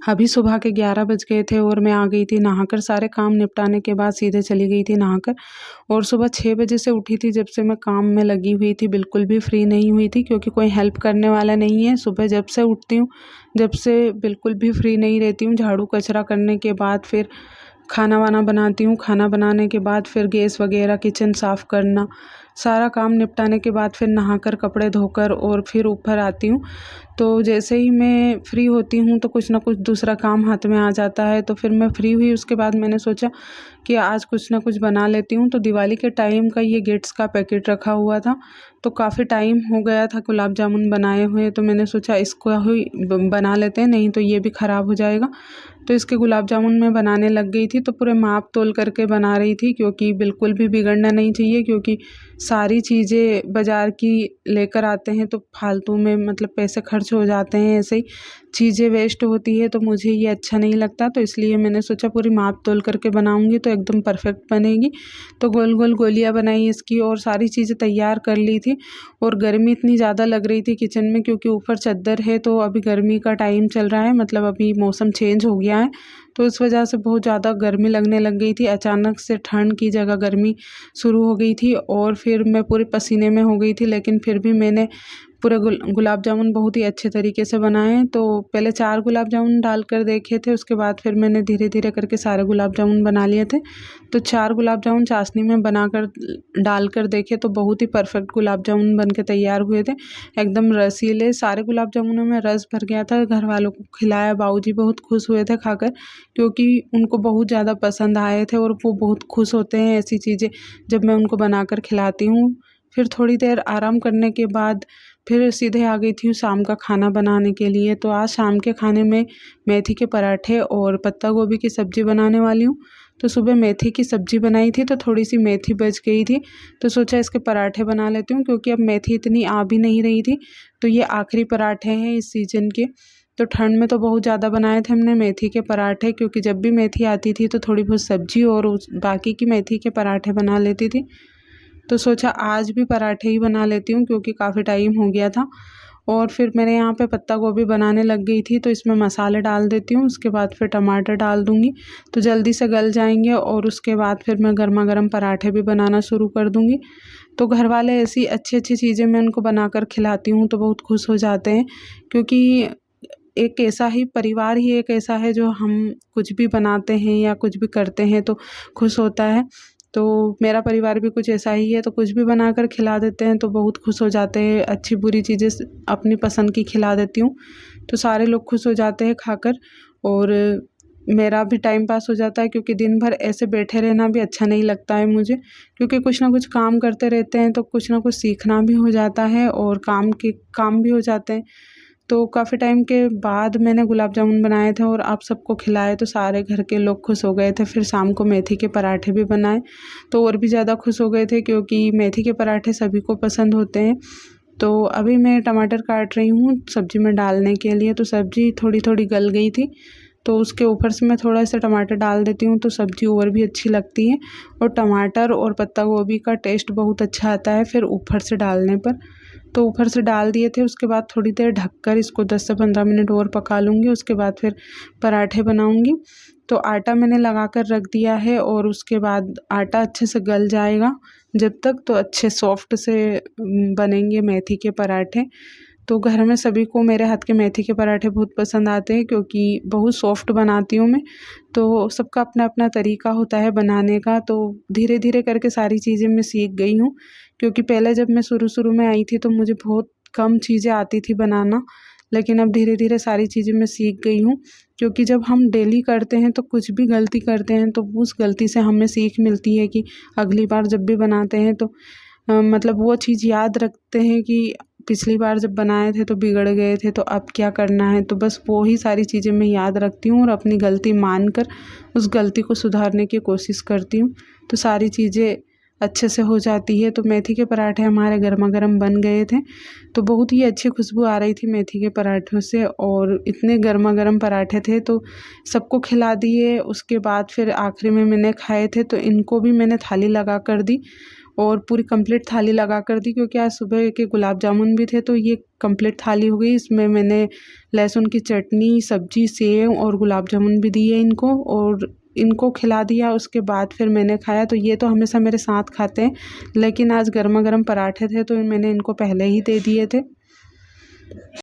अभी सुबह के 11 बज गए थे और मैं आ गई थी नहाकर। सारे काम निपटाने के बाद सीधे चली गई थी नहाकर। और सुबह 6 बजे से उठी थी, जब से मैं काम में लगी हुई थी, बिल्कुल भी फ्री नहीं हुई थी क्योंकि कोई हेल्प करने वाला नहीं है। सुबह जब से उठती हूँ, जब से बिल्कुल भी फ्री नहीं रहती हूँ। झाड़ू कचरा करने के बाद फिर खाना वाना बनाती हूँ। खाना बनाने के बाद फिर गैस वगैरह, किचन साफ़ करना, सारा काम निपटाने के बाद फिर नहाकर, कपड़े धोकर और फिर ऊपर आती हूँ। तो जैसे ही मैं फ्री होती हूँ तो कुछ ना कुछ दूसरा काम हाथ में आ जाता है। तो फिर मैं फ्री हुई, उसके बाद मैंने सोचा कि आज कुछ ना कुछ बना लेती हूँ। तो दिवाली के टाइम का ये गिट्स का पैकेट रखा हुआ था, तो काफ़ी टाइम हो गया था गुलाब जामुन बनाए हुए। तो मैंने सोचा इसको ही बना लेते हैं, नहीं तो ये भी ख़राब हो जाएगा। तो इसके गुलाब जामुन मैं बनाने लग गई थी। तो पूरे माप तोल करके बना रही थी क्योंकि बिल्कुल भी बिगड़ना नहीं चाहिए, क्योंकि सारी चीज़ें बाज़ार की लेकर आते हैं तो फालतू में मतलब पैसे खर्च हो जाते हैं, ऐसे ही चीज़ें वेस्ट होती है। तो मुझे ये अच्छा नहीं लगता, तो इसलिए मैंने सोचा पूरी माप तोल करके बनाऊंगी तो एकदम परफेक्ट बनेगी। तो गोल गोल गोलियां बनाई इसकी और सारी चीज़ें तैयार कर ली थी। और गर्मी इतनी ज़्यादा लग रही थी किचन में, क्योंकि ऊपर चद्दर है तो अभी गर्मी का टाइम चल रहा है, मतलब अभी मौसम चेंज हो गया है। तो इस वजह से बहुत ज़्यादा गर्मी लगने लग गई थी। अचानक से ठंड की जगह गर्मी शुरू हो गई थी और फिर मैं पूरे पसीने में हो गई थी। लेकिन फिर भी मैंने पूरे गुलाब जामुन बहुत ही अच्छे तरीके से बनाए। तो पहले 4 गुलाब जामुन डालकर देखे थे, उसके बाद फिर मैंने धीरे धीरे करके सारे गुलाब जामुन बना लिए थे। तो 4 गुलाब जामुन चाशनी में बनाकर डालकर देखे तो बहुत ही परफेक्ट गुलाब जामुन बन के तैयार हुए थे, एकदम रसीले। सारे गुलाब जामुनों में रस भर गया था। घर वालों को खिलाया, बाबूजी बहुत खुश हुए थे खाकर, क्योंकि उनको बहुत ज़्यादा पसंद आए थे और वो बहुत खुश होते हैं ऐसी चीज़ें जब मैं उनको बनाकर खिलाती हूँ। फिर थोड़ी देर आराम करने के बाद फिर सीधे आ गई थी शाम का खाना बनाने के लिए। तो आज शाम के खाने में मेथी के पराठे और पत्ता गोभी की सब्ज़ी बनाने वाली हूँ। तो सुबह मेथी की सब्ज़ी बनाई थी तो थोड़ी सी मेथी बच गई थी, तो सोचा इसके पराठे बना लेती हूँ, क्योंकि अब मेथी इतनी आ भी नहीं रही थी। तो ये आखिरी पराठे हैं इस सीज़न के। तो ठंड में तो बहुत ज़्यादा बनाए थे हमने मेथी के पराठे, क्योंकि जब भी मेथी आती थी तो थोड़ी बहुत सब्ज़ी और बाकी की मेथी के पराठे बना लेती थी। तो सोचा आज भी पराठे ही बना लेती हूँ क्योंकि काफ़ी टाइम हो गया था। और फिर मैंने यहाँ पे पत्ता गोभी बनाने लग गई थी, तो इसमें मसाले डाल देती हूँ। उसके बाद फिर टमाटर डाल दूँगी तो जल्दी से गल जाएंगे, और उसके बाद फिर मैं गर्मा गर्म पराठे भी बनाना शुरू कर दूँगी। तो घर वाले ऐसी अच्छी अच्छी चीज़ें मैं उनको बनाकर खिलाती हूँ तो बहुत खुश हो जाते हैं, क्योंकि एक ऐसा ही परिवार ही एक ऐसा है जो हम कुछ भी बनाते हैं या कुछ भी करते हैं तो खुश होता है। तो मेरा परिवार भी कुछ ऐसा ही है, तो कुछ भी बनाकर खिला देते हैं तो बहुत खुश हो जाते हैं। अच्छी बुरी चीज़ें अपनी पसंद की खिला देती हूँ तो सारे लोग खुश हो जाते हैं खाकर, और मेरा भी टाइम पास हो जाता है, क्योंकि दिन भर ऐसे बैठे रहना भी अच्छा नहीं लगता है मुझे। क्योंकि कुछ ना कुछ काम करते रहते हैं तो कुछ ना कुछ सीखना भी हो जाता है और काम भी हो जाते हैं। तो काफ़ी टाइम के बाद मैंने गुलाब जामुन बनाए थे और आप सबको खिलाए तो सारे घर के लोग खुश हो गए थे। फिर शाम को मेथी के पराठे भी बनाए तो और भी ज़्यादा खुश हो गए थे, क्योंकि मेथी के पराठे सभी को पसंद होते हैं। तो अभी मैं टमाटर काट रही हूँ सब्ज़ी में डालने के लिए। तो सब्ज़ी थोड़ी थोड़ी गल गई थी, तो उसके ऊपर से मैं थोड़ा सा टमाटर डाल देती हूँ तो सब्ज़ी और भी अच्छी लगती है, और टमाटर और पत्ता गोभी का टेस्ट बहुत अच्छा आता है फिर ऊपर से डालने पर। तो ऊपर से डाल दिए थे, उसके बाद थोड़ी देर ढककर इसको 10 से 15 मिनट और पका लूँगी। उसके बाद फिर पराठे बनाऊँगी। तो आटा मैंने लगा कर रख दिया है और उसके बाद आटा अच्छे से गल जाएगा जब तक, तो अच्छे सॉफ्ट से बनेंगे मेथी के पराठे। तो घर में सभी को मेरे हाथ के मेथी के पराठे बहुत पसंद आते हैं, क्योंकि बहुत सॉफ्ट बनाती हूँ मैं। तो सबका अपना अपना तरीका होता है बनाने का। तो धीरे धीरे करके सारी चीज़ें मैं सीख गई हूँ, क्योंकि पहले जब मैं शुरू शुरू में आई थी तो मुझे बहुत कम चीज़ें आती थी बनाना, लेकिन अब धीरे धीरे सारी चीज़ें मैं सीख गई हूँ। क्योंकि जब हम डेली करते हैं तो कुछ भी गलती करते हैं तो उस गलती से हमें सीख मिलती है कि अगली बार जब भी बनाते हैं तो मतलब वो चीज़ याद रखते हैं कि पिछली बार जब बनाए थे तो बिगड़ गए थे, तो अब क्या करना है। तो बस वो ही सारी चीज़ें मैं याद रखती हूँ और अपनी गलती मानकर उस गलती को सुधारने की कोशिश करती हूँ, तो सारी चीज़ें अच्छे से हो जाती है। तो मेथी के पराठे हमारे गर्मा गर्म बन गए थे, तो बहुत ही अच्छी खुशबू आ रही थी मेथी के पराठों से, और इतने गर्मा गर्म पराठे थे तो सबको खिला दिए। उसके बाद फिर आखिरी में मैंने खाए थे, तो इनको भी मैंने थाली लगा कर दी और पूरी कंप्लीट थाली लगा कर दी, क्योंकि आज सुबह के गुलाब जामुन भी थे तो ये कंप्लीट थाली हो गई। इसमें मैंने लहसुन की चटनी, सब्जी, सेव और गुलाब जामुन भी दिए इनको और इनको खिला दिया। उसके बाद फिर मैंने खाया। तो ये तो हमेशा मेरे साथ खाते हैं, लेकिन आज गर्मा गर्म पराठे थे तो मैंने इनको पहले ही दे दिए थे।